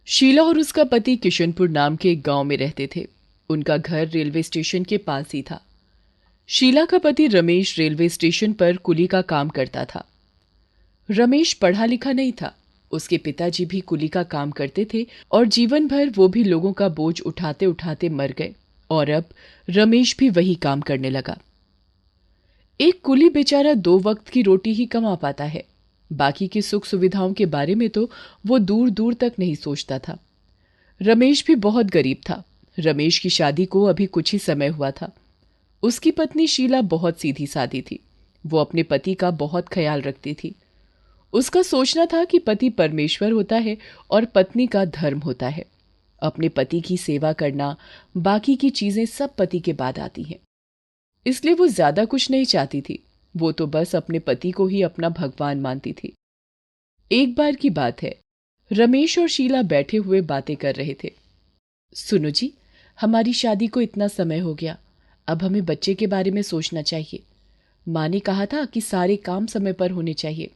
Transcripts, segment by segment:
शीला और उसका पति किशनपुर नाम के एक गांव में रहते थे। उनका घर रेलवे स्टेशन के पास ही था। शीला का पति रमेश रेलवे स्टेशन पर कुली का काम करता था। रमेश पढ़ा लिखा नहीं था। उसके पिताजी भी कुली का काम करते थे और जीवन भर वो भी लोगों का बोझ उठाते उठाते मर गए और अब रमेश भी वही काम करने लगा। एक कुली बेचारा 2 वक्त की रोटी ही कमा पाता है। बाकी की सुख सुविधाओं के बारे में तो वो दूर दूर तक नहीं सोचता था। रमेश भी बहुत गरीब था। रमेश की शादी को अभी कुछ ही समय हुआ था। उसकी पत्नी शीला बहुत सीधी सादी थी। वो अपने पति का बहुत ख्याल रखती थी। उसका सोचना था कि पति परमेश्वर होता है और पत्नी का धर्म होता है। अपने पति की सेवा करना, बाकी की चीजें सब पति के बाद आती हैं। इसलिए वो ज्यादा कुछ नहीं चाहती थी। वो तो बस अपने पति को ही अपना भगवान मानती थी। एक बार की बात है, रमेश और शीला बैठे हुए बातें कर रहे थे। सुनो जी, हमारी शादी को इतना समय हो गया, अब हमें बच्चे के बारे में सोचना चाहिए। माँ ने कहा था कि सारे काम समय पर होने चाहिए।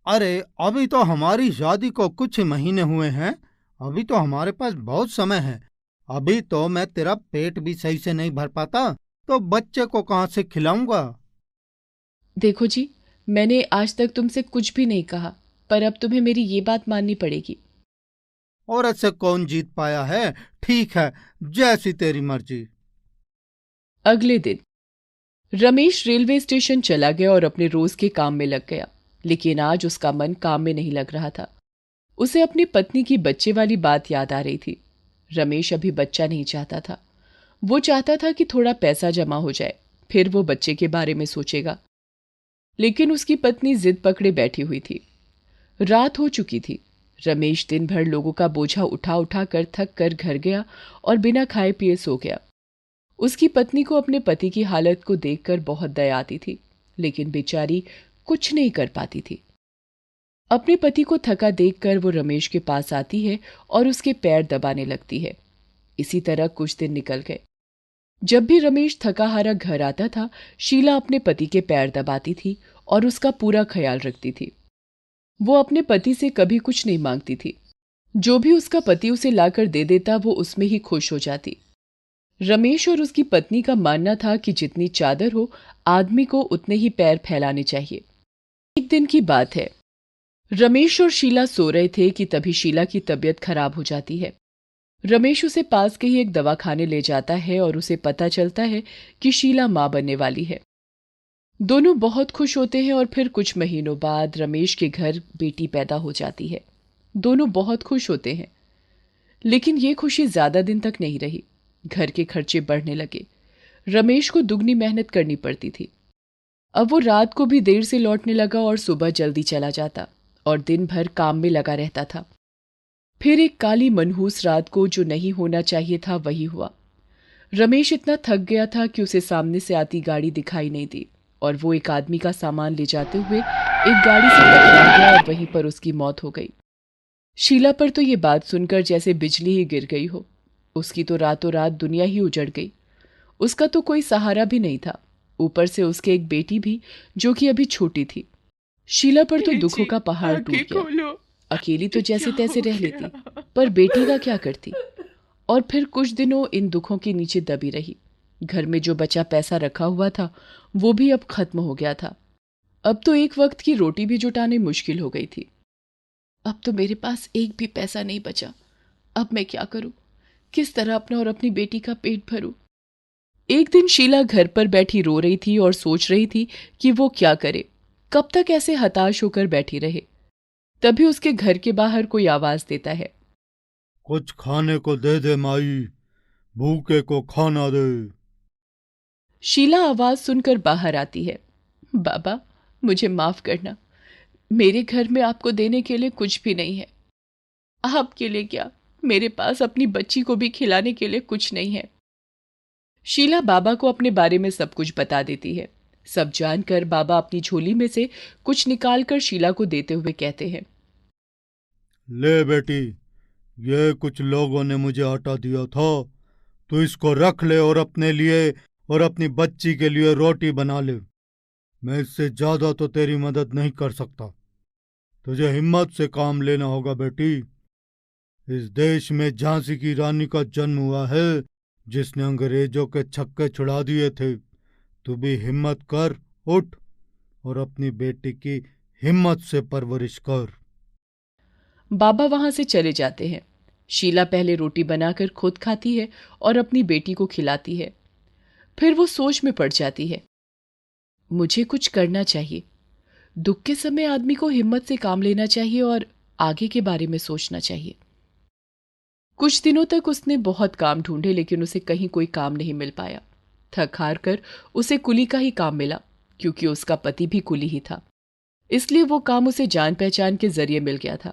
अरे, अभी तो हमारी शादी को कुछ ही महीने हुए हैं। अभी तो हमारे पास बहुत समय है। अभी तो मैं तेरा पेट भी सही से नहीं भर पाता, तो बच्चे को कहाँ से खिलाऊंगा। देखो जी, मैंने आज तक तुमसे कुछ भी नहीं कहा, पर अब तुम्हें मेरी ये बात माननी पड़ेगी। और ऐसे कौन जीत पाया है। ठीक है, जैसी तेरी मर्जी। अगले दिन रमेश रेलवे स्टेशन चला गया और अपने रोज के काम में लग गया। लेकिन आज उसका मन काम में नहीं लग रहा था। उसे अपनी पत्नी की बच्चे वाली बात याद आ रही थी। रमेश अभी बच्चा नहीं चाहता था। वो चाहता था कि थोड़ा पैसा जमा हो जाए, फिर वो बच्चे के बारे में सोचेगा। लेकिन उसकी पत्नी जिद पकड़े बैठी हुई थी। रात हो चुकी थी। रमेश दिन भर लोगों का बोझा उठा उठा कर थक कर घर गया और बिना खाए पिए सो गया। उसकी पत्नी को अपने पति की हालत को देखकर बहुत दया आती थी, लेकिन बेचारी कुछ नहीं कर पाती थी। अपने पति को थका देखकर वो रमेश के पास आती है और उसके पैर दबाने लगती है। इसी तरह कुछ दिन निकल गए। जब भी रमेश थका हारा घर आता था, शीला अपने पति के पैर दबाती थी और उसका पूरा ख्याल रखती थी। वो अपने पति से कभी कुछ नहीं मांगती थी। जो भी उसका पति उसे लाकर दे देता वो उसमें ही खुश हो जाती। रमेश और उसकी पत्नी का मानना था कि जितनी चादर हो, आदमी को उतने ही पैर फैलाने चाहिए। एक दिन की बात है, रमेश और शीला सो रहे थे कि तभी शीला की तबीयत खराब हो जाती है। रमेश उसे पास के ही एक दवाखाने ले जाता है और उसे पता चलता है कि शीला मां बनने वाली है। दोनों बहुत खुश होते हैं और फिर कुछ महीनों बाद रमेश के घर बेटी पैदा हो जाती है। दोनों बहुत खुश होते हैं, लेकिन ये खुशी ज्यादा दिन तक नहीं रही। घर के खर्चे बढ़ने लगे। रमेश को दुगनी मेहनत करनी पड़ती थी। अब वो रात को भी देर से लौटने लगा और सुबह जल्दी चला जाता और दिन भर काम में लगा रहता था। फिर एक काली मनहूस रात को जो नहीं होना चाहिए था वही हुआ। रमेश इतना थक गया था कि उसे सामने से आती गाड़ी दिखाई नहीं दी और वो एक आदमी का सामान ले जाते हुए एक गाड़ी से टकरा गया और वहीं पर उसकी मौत हो गई। शीला पर तो ये बात सुनकर जैसे बिजली ही गिर गई हो। उसकी तो रातों रात दुनिया ही उजड़ गई। उसका तो कोई सहारा भी नहीं था, ऊपर से उसके एक बेटी भी जो कि अभी छोटी थी। शीला पर तो दुखों का पहाड़ टूट गया। अकेली तो जैसे तैसे रह लेती, पर बेटी का क्या करती। और फिर कुछ दिनों इन दुखों के नीचे दबी रही। घर में जो बचा पैसा रखा हुआ था वो भी अब खत्म हो गया था। अब तो एक वक्त की रोटी भी जुटानी मुश्किल हो गई थी। अब तो मेरे पास एक भी पैसा नहीं बचा। अब मैं क्या करूं? किस तरह अपना और अपनी बेटी का पेट भरूं? एक दिन शीला घर पर बैठी रो रही थी और सोच रही थी कि वो क्या करे, कब तक ऐसे हताश होकर बैठी रहे। तभी उसके घर के बाहर कोई आवाज देता है। कुछ खाने को दे दे माई, भूखे को खाना दे। शीला आवाज सुनकर बाहर आती है। बाबा, मुझे माफ करना। मेरे घर में आपको देने के लिए कुछ भी नहीं है। आपके लिए क्या, मेरे पास अपनी बच्ची को भी खिलाने के लिए कुछ नहीं है। शीला बाबा को अपने बारे में सब कुछ बता देती है। सब जानकर बाबा अपनी झोली में से कुछ निकालकर शीला को देते हुए कहते हैं। ले बेटी, ये कुछ लोगों ने मुझे आटा दिया था, तो इसको रख ले और अपने लिए और अपनी बच्ची के लिए रोटी बना ले। मैं इससे ज्यादा तो तेरी मदद नहीं कर सकता। तुझे हिम्मत से काम लेना होगा बेटी। इस देश में झांसी की रानी का जन्म हुआ है, जिसने अंग्रेजों के छक्के छुड़ा दिए थे। तू भी हिम्मत कर, उठ और अपनी बेटी की हिम्मत से परवरिश कर। बाबा वहां से चले जाते हैं। शीला पहले रोटी बनाकर खुद खाती है और अपनी बेटी को खिलाती है। फिर वो सोच में पड़ जाती है, मुझे कुछ करना चाहिए। दुख के समय आदमी को हिम्मत से काम लेना चाहिए और आगे के बारे में सोचना चाहिए। कुछ दिनों तक उसने बहुत काम ढूंढे, लेकिन उसे कहीं कोई काम नहीं मिल पाया। थक हार कर उसे कुली का ही काम मिला, क्योंकि उसका पति भी कुली ही था। इसलिए वो काम उसे जान पहचान के जरिए मिल गया था।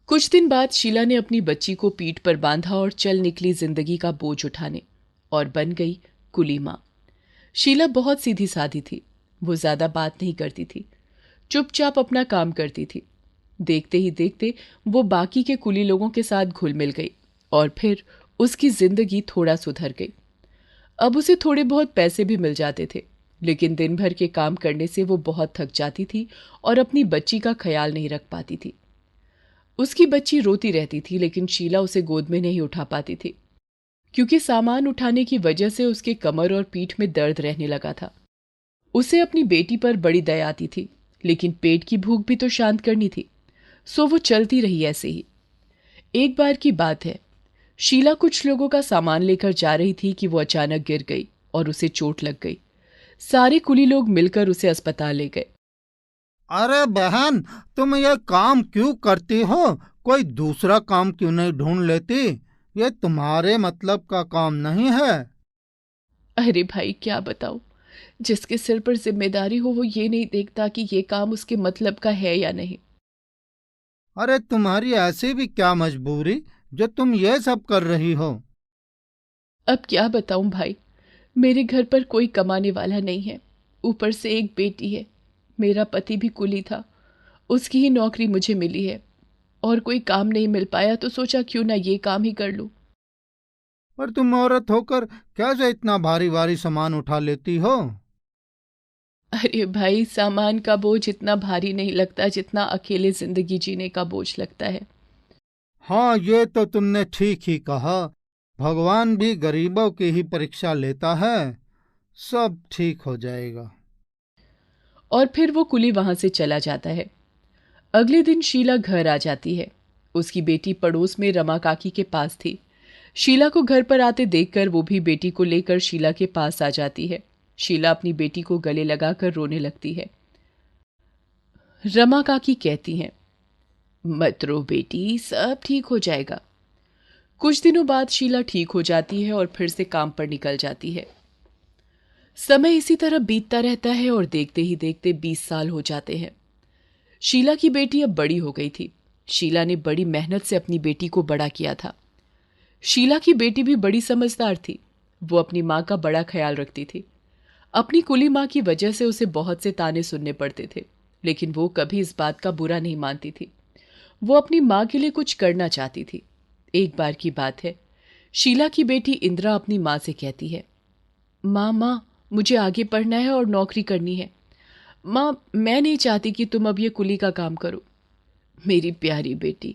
कुछ दिन बाद शीला ने अपनी बच्ची को पीठ पर बांधा और चल निकली जिंदगी का बोझ उठाने, और बन गई कुली मां। शीला बहुत सीधी सादी थी। वो ज्यादा बात नहीं करती थी, चुपचाप अपना काम करती थी। देखते ही देखते वो बाकी के कुली लोगों के साथ घुल मिल गई और फिर उसकी जिंदगी थोड़ा सुधर गई। अब उसे थोड़े बहुत पैसे भी मिल जाते थे, लेकिन दिन भर के काम करने से वो बहुत थक जाती थी और अपनी बच्ची का ख्याल नहीं रख पाती थी। उसकी बच्ची रोती रहती थी, लेकिन शीला उसे गोद में नहीं उठा पाती थी, क्योंकि सामान उठाने की वजह से उसके कमर और पीठ में दर्द रहने लगा था। उसे अपनी बेटी पर बड़ी दया आती थी, लेकिन पेट की भूख भी तो शांत करनी थी, सो वो चलती रही ऐसे ही। एक बार की बात है, शीला कुछ लोगों का सामान लेकर जा रही थी कि वो अचानक गिर गई और उसे चोट लग गई। सारे कुली लोग मिलकर उसे अस्पताल ले गए। अरे बहन, तुम ये काम क्यों करती हो? कोई दूसरा काम क्यों नहीं ढूंढ लेती? ये तुम्हारे मतलब का काम नहीं है। अरे भाई, क्या बताऊं, जिसके सिर पर जिम्मेदारी हो वो ये नहीं देखता कि ये काम उसके मतलब का है या नहीं। अरे तुम्हारी ऐसी भी क्या मजबूरी जो तुम ये सब कर रही हो? अब क्या बताऊं भाई, मेरे घर पर कोई कमाने वाला नहीं है। ऊपर से एक बेटी है। मेरा पति भी कुली था, उसकी ही नौकरी मुझे मिली है, और कोई काम नहीं मिल पाया तो सोचा क्यों ना ये काम ही कर लूं। पर तुम औरत होकर कैसे इतना भारी भारी सामान उठा लेती हो? अरे भाई, सामान का बोझ इतना भारी नहीं लगता जितना अकेले जिंदगी जीने का बोझ लगता है। हाँ, ये तो तुमने ठीक ही कहा। भगवान भी गरीबों की ही परीक्षा लेता है। सब ठीक हो जाएगा। और फिर वो कुली वहां से चला जाता है। अगले दिन शीला घर आ जाती है। उसकी बेटी पड़ोस में रमा काकी के पास थी। शीला को घर पर आते देखकर वो भी बेटी को लेकर शीला के पास आ जाती है। शीला अपनी बेटी को गले लगाकर रोने लगती है। रमा काकी कहती हैं, मत रो बेटी, सब ठीक हो जाएगा। कुछ दिनों बाद शीला ठीक हो जाती है और फिर से काम पर निकल जाती है। समय इसी तरह बीतता रहता है और देखते ही देखते 20 साल हो जाते हैं। शीला की बेटी अब बड़ी हो गई थी। शीला ने बड़ी मेहनत से अपनी बेटी को बड़ा किया था। शीला की बेटी भी बड़ी समझदार थी। वो अपनी माँ का बड़ा ख्याल रखती थी। अपनी कुली माँ की वजह से उसे बहुत से ताने सुनने पड़ते थे, लेकिन वो कभी इस बात का बुरा नहीं मानती थी। वो अपनी माँ के लिए कुछ करना चाहती थी। एक बार की बात है, शीला की बेटी इंदिरा अपनी माँ से कहती है, माँ माँ, मुझे आगे पढ़ना है और नौकरी करनी है। माँ, मैं नहीं चाहती कि तुम अब ये कुली का काम करो। मेरी प्यारी बेटी,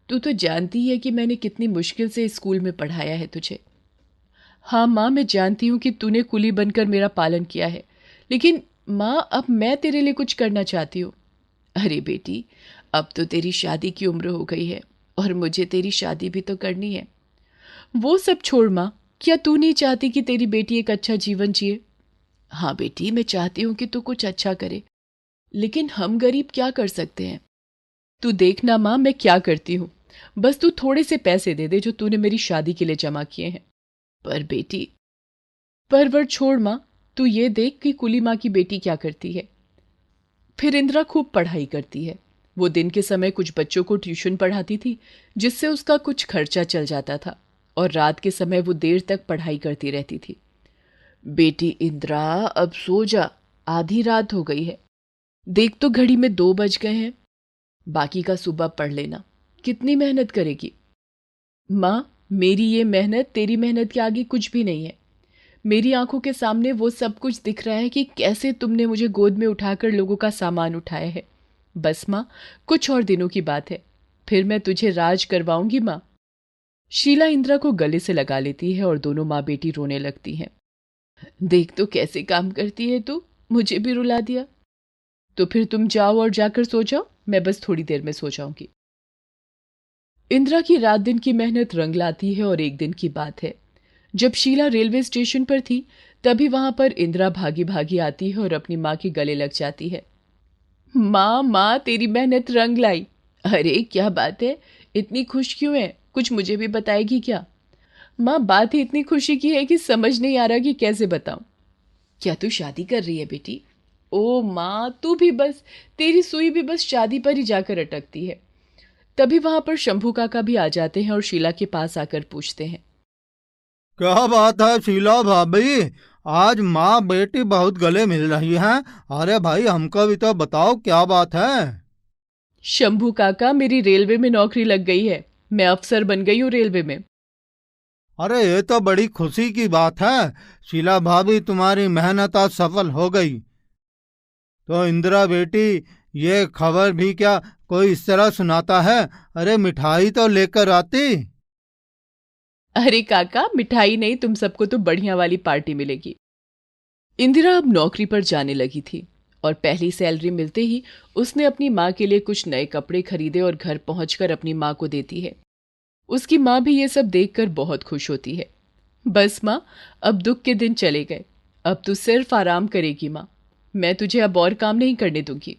तू तो जानती है कि मैंने कितनी मुश्किल से स्कूल में पढ़ाया है तुझे। हाँ माँ, मैं जानती हूँ कि तूने कुली बनकर मेरा पालन किया है, लेकिन माँ, अब मैं तेरे लिए कुछ करना चाहती हूँ। अरे बेटी, अब तो तेरी शादी की उम्र हो गई है और मुझे तेरी शादी भी तो करनी है। वो सब छोड़ माँ, क्या तू नहीं चाहती कि तेरी बेटी एक अच्छा जीवन जिए? हाँ बेटी, मैं चाहती हूँ कि तू कुछ अच्छा करे, लेकिन हम गरीब क्या कर सकते हैं? तू देखना माँ, मैं क्या करती हूँ। बस तू थोड़े से पैसे दे दे जो तूने मेरी शादी के लिए जमा किए हैं। पर बेटी, परवर छोड़ माँ, तू ये देख कि कुली माँ की बेटी क्या करती है। फिर इंदिरा खूब पढ़ाई करती है। वो दिन के समय कुछ बच्चों को ट्यूशन पढ़ाती थी, जिससे उसका कुछ खर्चा चल जाता था, और रात के समय वो देर तक पढ़ाई करती रहती थी। बेटी इंदिरा, अब सो जा, आधी रात हो गई है। देख तो घड़ी में 2 बज गए हैं। बाकी का सुबह पढ़ लेना। कितनी मेहनत करेगी? माँ, मेरी ये मेहनत तेरी मेहनत के आगे कुछ भी नहीं है। मेरी आंखों के सामने वो सब कुछ दिख रहा है कि कैसे तुमने मुझे गोद में उठाकर लोगों का सामान उठाया है। बस माँ, कुछ और दिनों की बात है, फिर मैं तुझे राज करवाऊंगी माँ। शीला इंदिरा को गले से लगा लेती है और दोनों माँ बेटी रोने लगती हैं। देख तो कैसे काम करती है तू, मुझे भी रुला दिया। तो फिर तुम जाओ और जाकर सो जाओ, मैं बस थोड़ी देर में सो जाऊंगी। इंदिरा की रात दिन की मेहनत रंग लाती है और एक दिन की बात है, जब शीला रेलवे स्टेशन पर थी तभी वहां पर इंदिरा भागी भागी आती है और अपनी माँ के गले लग जाती है। माँ माँ, तेरी मेहनत रंग लाई। अरे क्या बात है, इतनी खुश क्यों है, कुछ मुझे भी बताएगी क्या? माँ, बात ही इतनी खुशी की है कि समझ नहीं आ रहा कि कैसे बताऊं। क्या तू शादी कर रही है बेटी? ओ माँ, तू भी बस, तेरी सुई भी बस शादी पर ही जाकर अटकती है। तभी वहां पर शंभू काका भी आ जाते हैं और शीला के पास आकर पूछते हैं, क्या बात है शीला भाभी, आज माँ बेटी बहुत गले मिल रही हैं। अरे भाई हमको भी तो बताओ क्या बात है। शंभू काका, मेरी रेलवे में नौकरी लग गई है, मैं अफसर बन गई हूँ रेलवे में। अरे ये तो बड़ी खुशी की बात है। शीला भाभी, तुम्हारी मेहनत आज सफल हो गई। तो इंदिरा बेटी, ये खबर भी क्या कोई इस तरह सुनाता है? अरे मिठाई तो लेकर आती। अरे काका, मिठाई नहीं, तुम सबको तो बढ़िया वाली पार्टी मिलेगी। इंदिरा अब नौकरी पर जाने लगी थी और पहली सैलरी मिलते ही उसने अपनी माँ के लिए कुछ नए कपड़े खरीदे और घर पहुंचकर अपनी माँ को देती है। उसकी माँ भी ये सब देखकर बहुत खुश होती है। बस माँ, अब दुख के दिन चले गए, अब तू सिर्फ आराम करेगी माँ, मैं तुझे अब और काम नहीं करने दूंगी।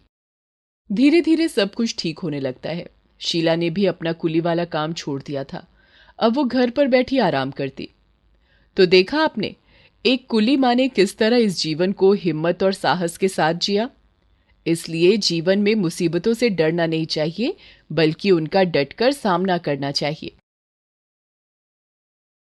धीरे धीरे सब कुछ ठीक होने लगता है। शीला ने भी अपना कुली वाला काम छोड़ दिया था, अब वो घर पर बैठी आराम करती। तो देखा आपने, एक कुली माँ ने किस तरह इस जीवन को हिम्मत और साहस के साथ जिया। इसलिए जीवन में मुसीबतों से डरना नहीं चाहिए, बल्कि उनका डटकर सामना करना चाहिए।